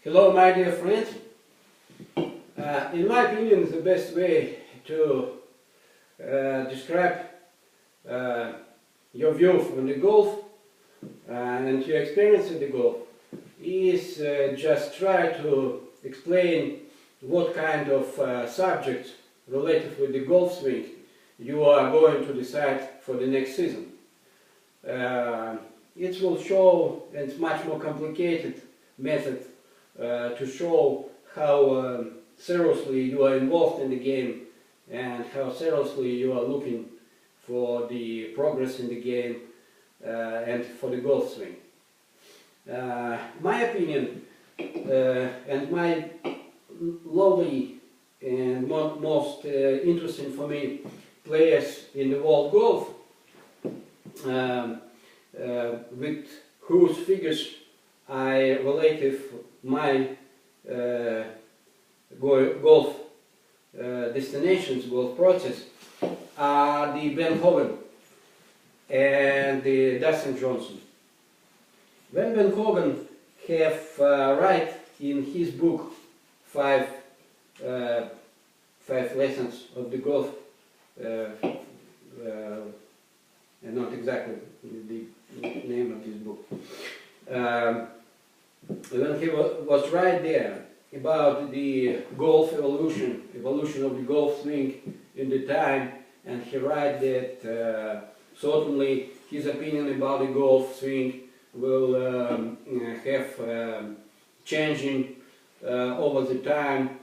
Hello, my dear friends. In my opinion, the best way to describe your view from the golf and your experience with the golf is just try to explain what kind of subjects related with the golf swing you are going to decide for the next season. It will show, and it's much more complicated method to show how seriously you are involved in the game and how seriously you are looking for the progress in the game and for the golf swing. My opinion and my lovely and most interesting for me players in the world golf with whose figures I related my golf destinations, golf process, are the Ben Hogan and the Dasting Johnson. When Ben Hogan have write in his book five lessons of the golf, and not exactly the name of his book. When he was right there about the golf evolution of the golf swing in the time, and he write that certainly his opinion about the golf swing will have changing over the time.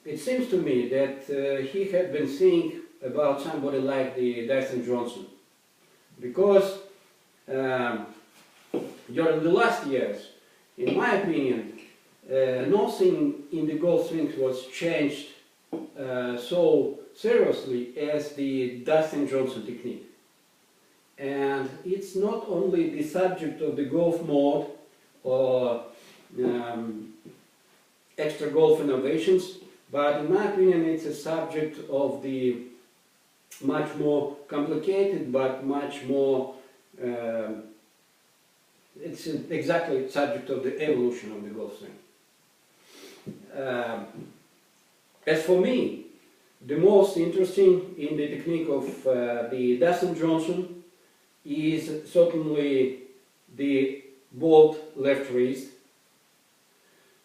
It seems to me that he had been thinking about somebody like the Dasting Johnson, because during the last years, in my opinion, nothing in the golf swing was changed so seriously as the Dasting Johnson technique. And it's not only the subject of the golf mode or extra golf innovations, but in my opinion it's a subject of the much more complicated but much more it's exactly subject of the evolution of the golf swing. As for me, the most interesting in the technique of the Dasting Johnson is certainly the bolt left wrist.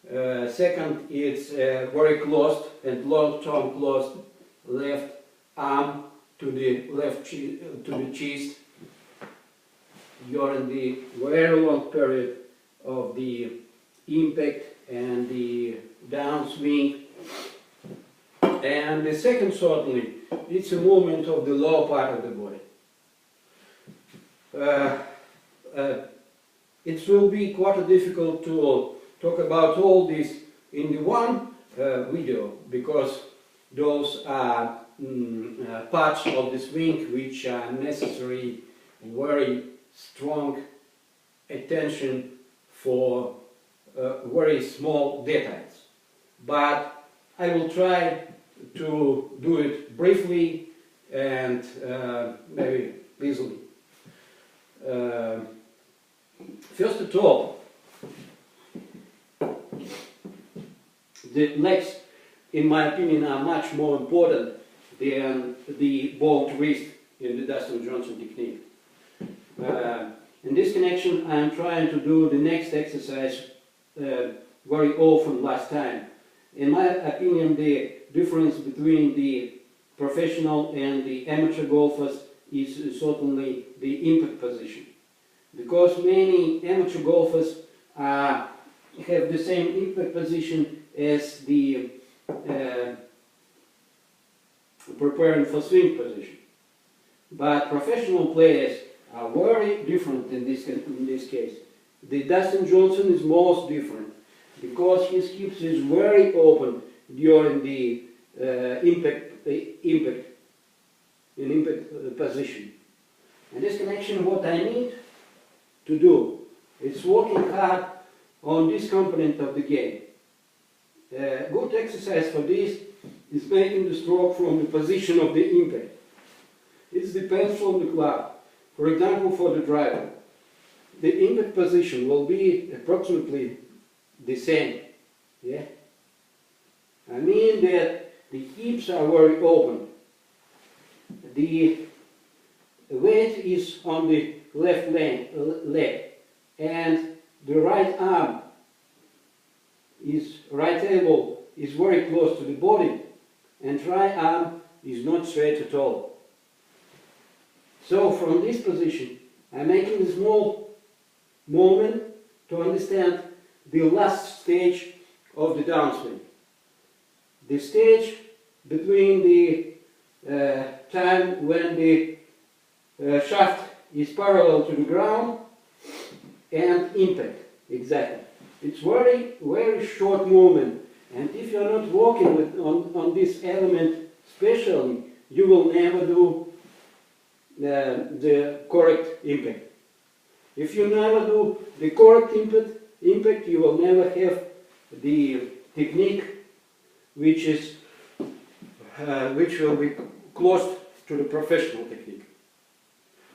Second, it's very closed and long-term closed left arm to the left to the chest during the very long period of the impact and the downswing. And the second, certainly, it's a movement of the lower part of the body. It will be quite difficult to talk about all this in the one video, because those are parts of the swing which are necessary, very strong attention for very small details. But I will try to do it briefly and maybe easily. First of all, the legs, in my opinion, are much more important than the bolt wrist in the Dasting Johnson technique. In this connection, I am trying to do the next exercise very often last time. In my opinion, the difference between the professional and the amateur golfers is certainly the impact position. Because many amateur golfers have the same impact position as the preparing for swing position. But professional players are very different in this case. The Dasting Johnson is most different because his hips is very open during the impact position. In this connection, what I need to do is working hard on this component of the game. Good exercise for this is making the stroke from the position of the impact. It depends from the club. For example, for the driver, the impact position will be approximately the same. Yeah? I mean that the hips are very open. The weight is on the left leg, and the right arm right elbow is very close to the body, and right arm is not straight at all. So from this position, I'm making a small movement to understand the last stage of the downswing. The stage between the time when the shaft is parallel to the ground and impact, exactly. It's very, very short movement, and if you're not working on this element specially, you will never do the correct impact. If you never do the correct impact, you will never have the technique which will be close to the professional technique.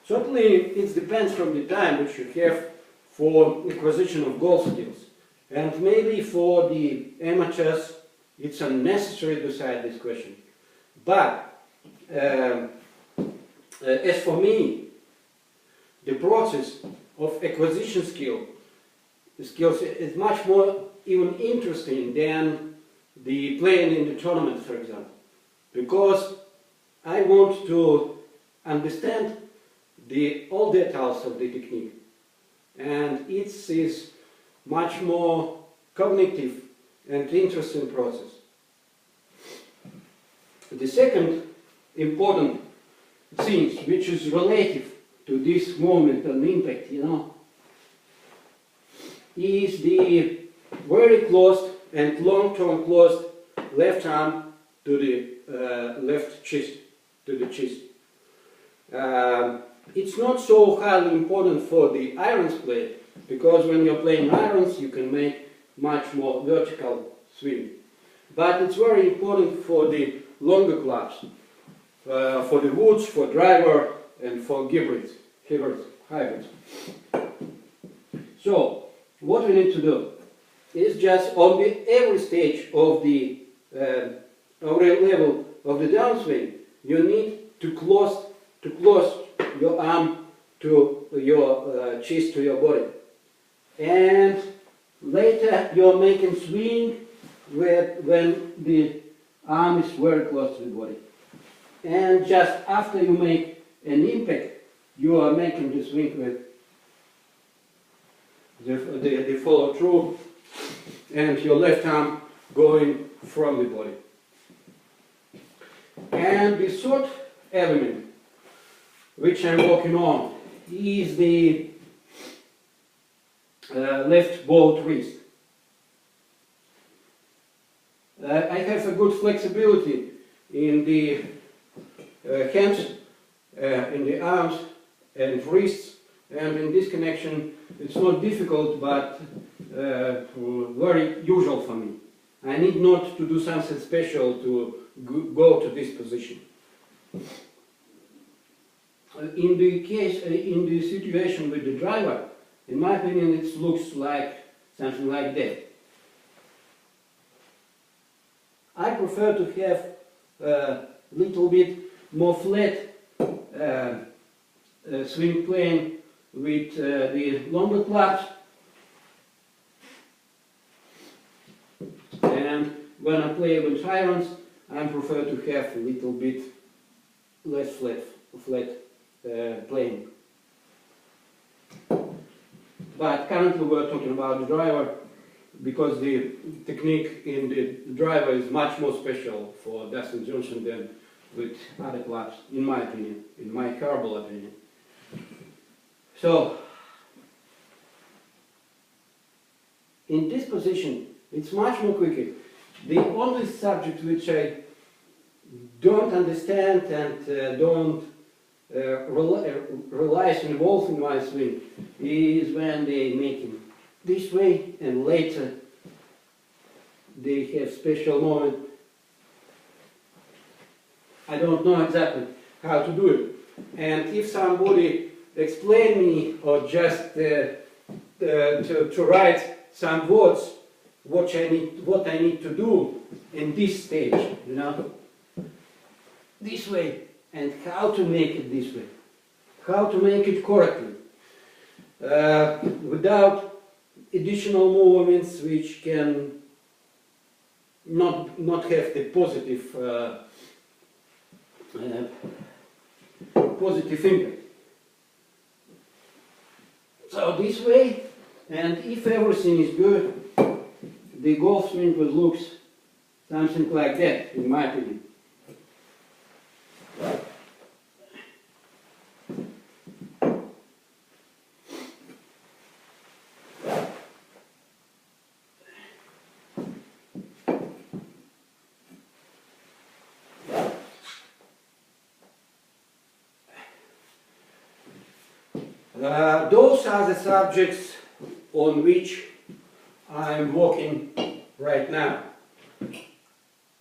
Certainly, it depends from the time which you have for acquisition of golf skills. And maybe for the amateurs, it's unnecessary to decide this question. But as for me, the process of acquisition skills is much more even interesting than the playing in the tournament, for example, because I want to understand all details of the technique, and it is much more cognitive and interesting process. The second important thing which is relative to this moment and impact, is the very closed and long-term closed left arm to the left chest, to the chest. It's not so highly important for the irons play, because when you're playing irons you can make much more vertical swing. But it's very important for the longer clubs, for the woods, for driver and for hybrids. So what we need to do is just on every stage of the level of the downswing, you need to close your arm to your chest, to your body. And later you're making swing when the arm is very close to the body. And just after you make an impact, you are making the swing with the follow through, and your left arm going from the body. And the third element which I'm working on is the left ball twist. I have a good flexibility in the hands, in the arms and wrists, and in this connection it's not difficult but very usual for me. I need not to do something special to go to this position. In the situation with the driver, in my opinion, it looks like something like that. I prefer to have a little bit more flat swing plane with the longer clubs, and when I play with irons, I prefer to have a little bit less flat plane. But currently we're talking about the driver, because the technique in the driver is much more special for Dasting Johnson than with other clubs, in my opinion, in my horrible opinion. So, in this position, it's much more quicker. The only subject which I don't understand and don't relies involved in my swing is when they make it this way and later they have special moment. I don't know exactly how to do it, and if somebody explain me or just to write some words what I need to do in this stage, you know, this way, and how to make it this way, how to make it correctly, without additional movements which can not have the positive positive impact. So this way, and if everything is good, the golf swing will look something like that, in my opinion. Those are the subjects on which I'm working right now.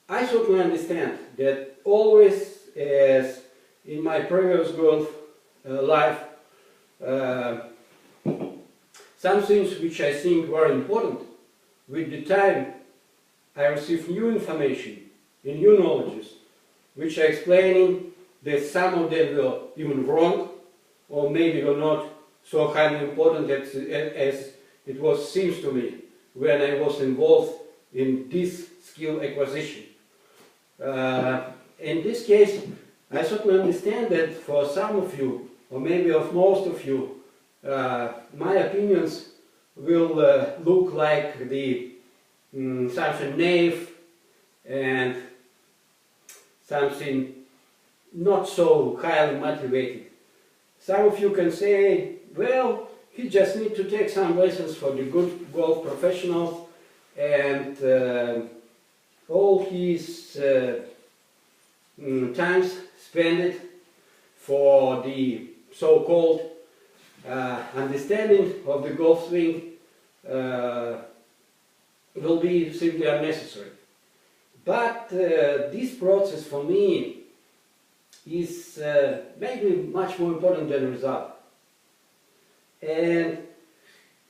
I certainly understand that always, as in my previous golf life, some things which I think were important, with the time I receive new information and new knowledges, which are explaining that some of them were even wrong, or maybe were not so highly important as it seems to me when I was involved in this skill acquisition. In this case, I certainly understand that for some of you, or maybe of most of you, my opinions will look like the something naive and something not so highly motivated. Some of you can say, well, he just needs to take some lessons for the good golf professionals, and all his times spent for the so-called understanding of the golf swing will be simply unnecessary. But this process for me is maybe much more important than the result. And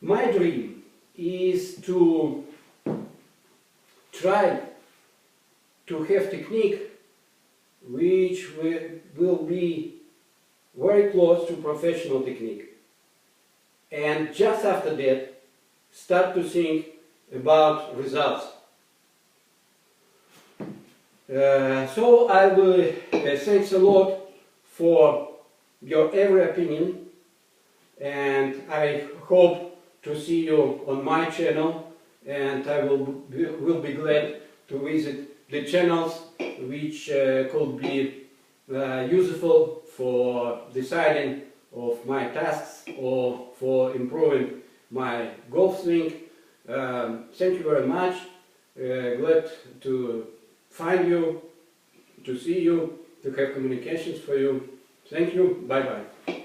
my dream is to try to have technique which will be very close to professional technique. And just after that, start to think about results. So I will thanks a lot for your every opinion, and I hope to see you on my channel, and I will be glad to visit the channels which could be useful for deciding of my tasks or for improving my golf swing. Thank you very much. Glad to find you, to see you, to have communications for you. Thank you. Bye-bye.